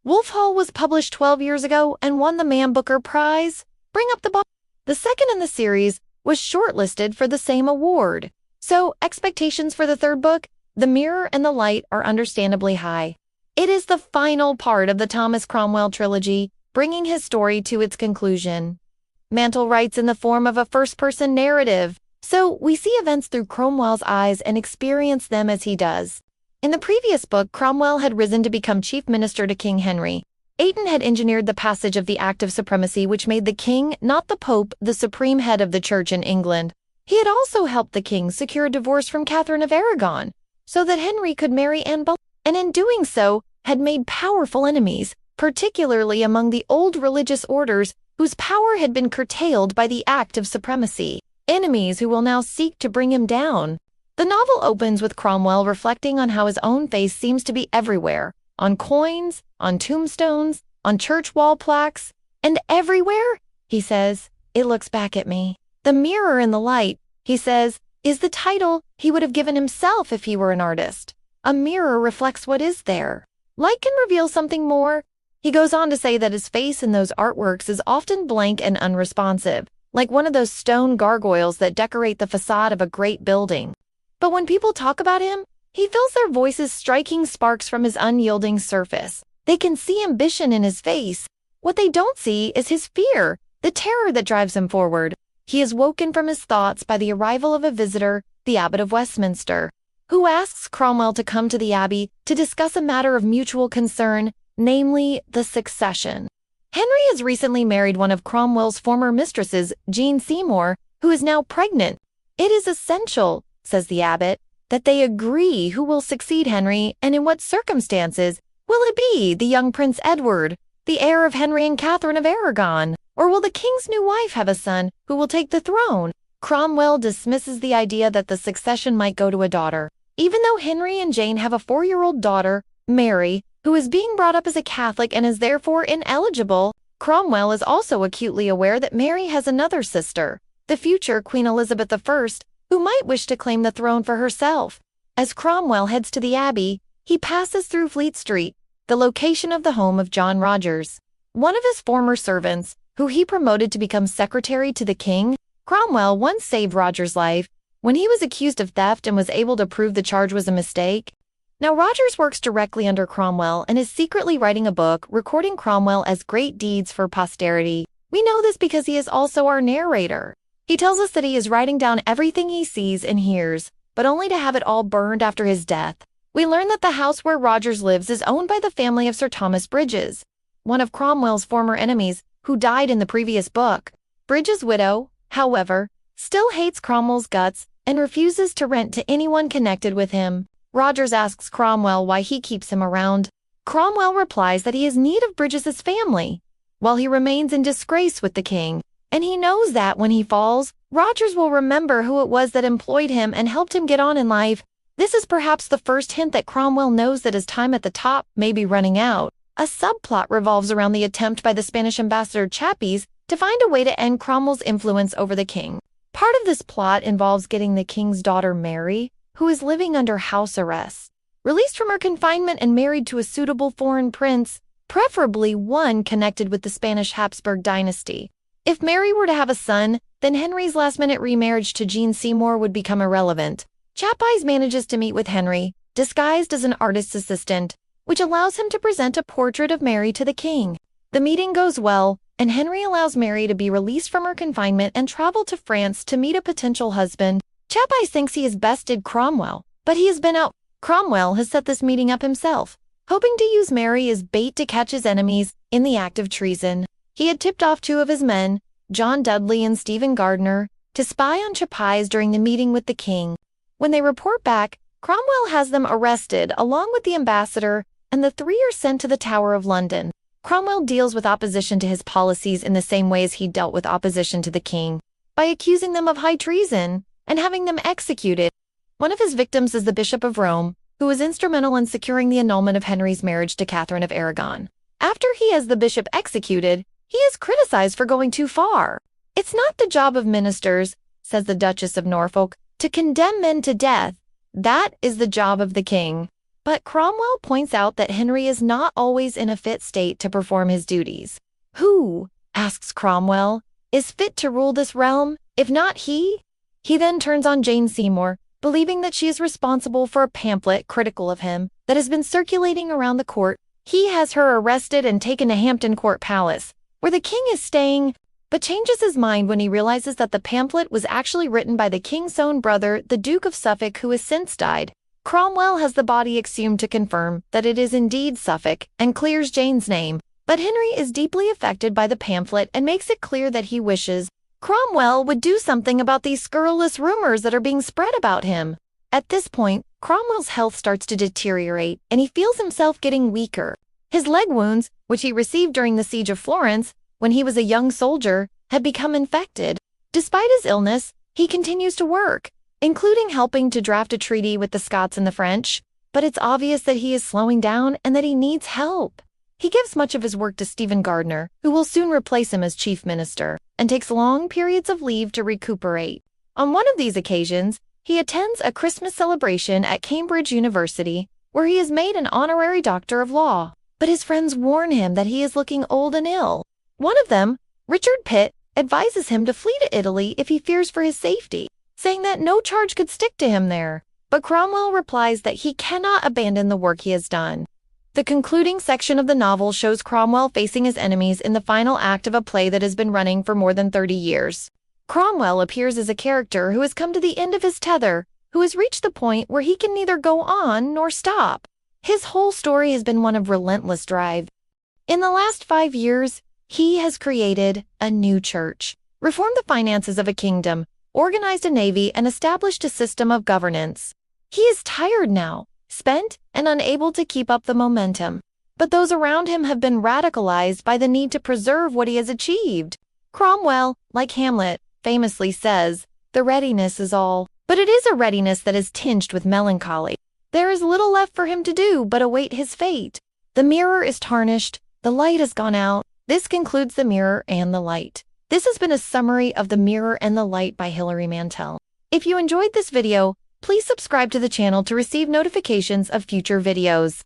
Wolf Hall was published 12 years ago and won the Man Booker Prize. Bring up the ball. The second in the series was shortlisted for the same award. So, expectations for the third book, The Mirror and the Light, are understandably high. It is the final part of the Thomas Cromwell trilogy, bringing his story to its conclusion. Mantel writes in the form of a first-person narrative, so we see events through Cromwell's eyes and experience them as he does. In the previous book, Cromwell had risen to become chief minister to King Henry. VIII had engineered the passage of the Act of Supremacy, which made the king, not the pope, the supreme head of the church in England. He had also helped the king secure a divorce from Catherine of Aragon, so that Henry could marry Anne Boleyn, and in doing so, had made powerful enemies, particularly among the old religious orders whose power had been curtailed by the Act of Supremacy. Enemies who will now seek to bring him down. The novel opens with Cromwell reflecting on how his own face seems to be everywhere, on coins, on tombstones, on church wall plaques, and everywhere, he says, it looks back at me. The Mirror and the Light, he says, is the title he would have given himself if he were an artist. A mirror reflects what is there. Light can reveal something more. He goes on to say that his face in those artworks is often blank and unresponsive, like one of those stone gargoyles that decorate the facade of a great building. But when people talk about him, he fills their voices striking sparks from his unyielding surface. They can see ambition in his face. What they don't see is his fear, the terror that drives him forward. He is woken from his thoughts by the arrival of a visitor, the Abbot of Westminster, who asks Cromwell to come to the Abbey to discuss a matter of mutual concern, namely the succession. Henry has recently married one of Cromwell's former mistresses, Jean Seymour, who is now pregnant. It is essential, says the abbot, that they agree who will succeed Henry and in what circumstances. Will it be the young Prince Edward, the heir of Henry and Catherine of Aragon, or will the king's new wife have a son who will take the throne? Cromwell dismisses the idea that the succession might go to a daughter. Even though Henry and Jane have a 4-year-old daughter, Mary, who is being brought up as a Catholic and is therefore ineligible, Cromwell is also acutely aware that Mary has another sister, the future Queen Elizabeth I, who might wish to claim the throne for herself. As Cromwell heads to the Abbey, he passes through Fleet Street, the location of the home of John Rogers, one of his former servants, who he promoted to become secretary to the king. Cromwell once saved Rogers' life when he was accused of theft and was able to prove the charge was a mistake. Now Rogers works directly under Cromwell and is secretly writing a book recording Cromwell as great deeds for posterity. We know this because he is also our narrator. He tells us that he is writing down everything he sees and hears, but only to have it all burned after his death. We learn that the house where Rogers lives is owned by the family of Sir Thomas Bridges, one of Cromwell's former enemies who died in the previous book. Bridges' widow, however, still hates Cromwell's guts and refuses to rent to anyone connected with him. Rogers asks Cromwell why he keeps him around. Cromwell replies that he has need of Bridges' family, while he remains in disgrace with the king. And he knows that when he falls, Rogers will remember who it was that employed him and helped him get on in life. This is perhaps the first hint that Cromwell knows that his time at the top may be running out. A subplot revolves around the attempt by the Spanish ambassador Chappies to find a way to end Cromwell's influence over the king. Part of this plot involves getting the king's daughter Mary, who is living under house arrest, released from her confinement and married to a suitable foreign prince, preferably one connected with the Spanish Habsburg dynasty. If Mary were to have a son, then Henry's last-minute remarriage to Jean Seymour would become irrelevant. Chappies manages to meet with Henry, disguised as an artist's assistant, which allows him to present a portrait of Mary to the king. The meeting goes well, and Henry allows Mary to be released from her confinement and travel to France to meet a potential husband. Chappies thinks he has bested Cromwell, but he has been out. Cromwell has set this meeting up himself, hoping to use Mary as bait to catch his enemies in the act of treason. He had tipped off 2 of his men, John Dudley and Stephen Gardiner, to spy on Chappies during the meeting with the king. When they report back, Cromwell has them arrested along with the ambassador, and the 3 are sent to the Tower of London. Cromwell deals with opposition to his policies in the same way as he dealt with opposition to the king, by accusing them of high treason and having them executed. One of his victims is the Bishop of Rome, who was instrumental in securing the annulment of Henry's marriage to Catherine of Aragon. After he has the bishop executed, he is criticized for going too far. It's not the job of ministers, says the Duchess of Norfolk, to condemn men to death. That is the job of the king. But Cromwell points out that Henry is not always in a fit state to perform his duties. Who, asks Cromwell, is fit to rule this realm, if not he? He then turns on Jane Seymour, believing that she is responsible for a pamphlet critical of him that has been circulating around the court. He has her arrested and taken to Hampton Court Palace, where the king is staying, but changes his mind when he realizes that the pamphlet was actually written by the king's own brother, the Duke of Suffolk, who has since died. Cromwell has the body exhumed to confirm that it is indeed Suffolk and clears Jane's name, but Henry is deeply affected by the pamphlet and makes it clear that he wishes Cromwell would do something about these scurrilous rumors that are being spread about him. At this point, Cromwell's health starts to deteriorate and he feels himself getting weaker. His leg wounds, which he received during the siege of Florence when he was a young soldier, had become infected. Despite his illness, he continues to work, including helping to draft a treaty with the Scots and the French, but it's obvious that he is slowing down and that he needs help. He gives much of his work to Stephen Gardiner, who will soon replace him as chief minister, and takes long periods of leave to recuperate. On one of these occasions, he attends a Christmas celebration at Cambridge University, where he is made an honorary doctor of law. But his friends warn him that he is looking old and ill. One of them, Richard Pitt, advises him to flee to Italy if he fears for his safety, saying that no charge could stick to him there. But Cromwell replies that he cannot abandon the work he has done. The concluding section of the novel shows Cromwell facing his enemies in the final act of a play that has been running for more than 30 years. Cromwell appears as a character who has come to the end of his tether, who has reached the point where he can neither go on nor stop. His whole story has been one of relentless drive. In the last 5 years, he has created a new church, reformed the finances of a kingdom, organized a navy, and established a system of governance. He is tired now, spent, and unable to keep up the momentum. But those around him have been radicalized by the need to preserve what he has achieved. Cromwell, like Hamlet, famously says, "The readiness is all." But it is a readiness that is tinged with melancholy. There is little left for him to do but await his fate. The mirror is tarnished, the light has gone out. This concludes The Mirror and the Light. This has been a summary of The Mirror and the Light by Hilary Mantel. If you enjoyed this video, please subscribe to the channel to receive notifications of future videos.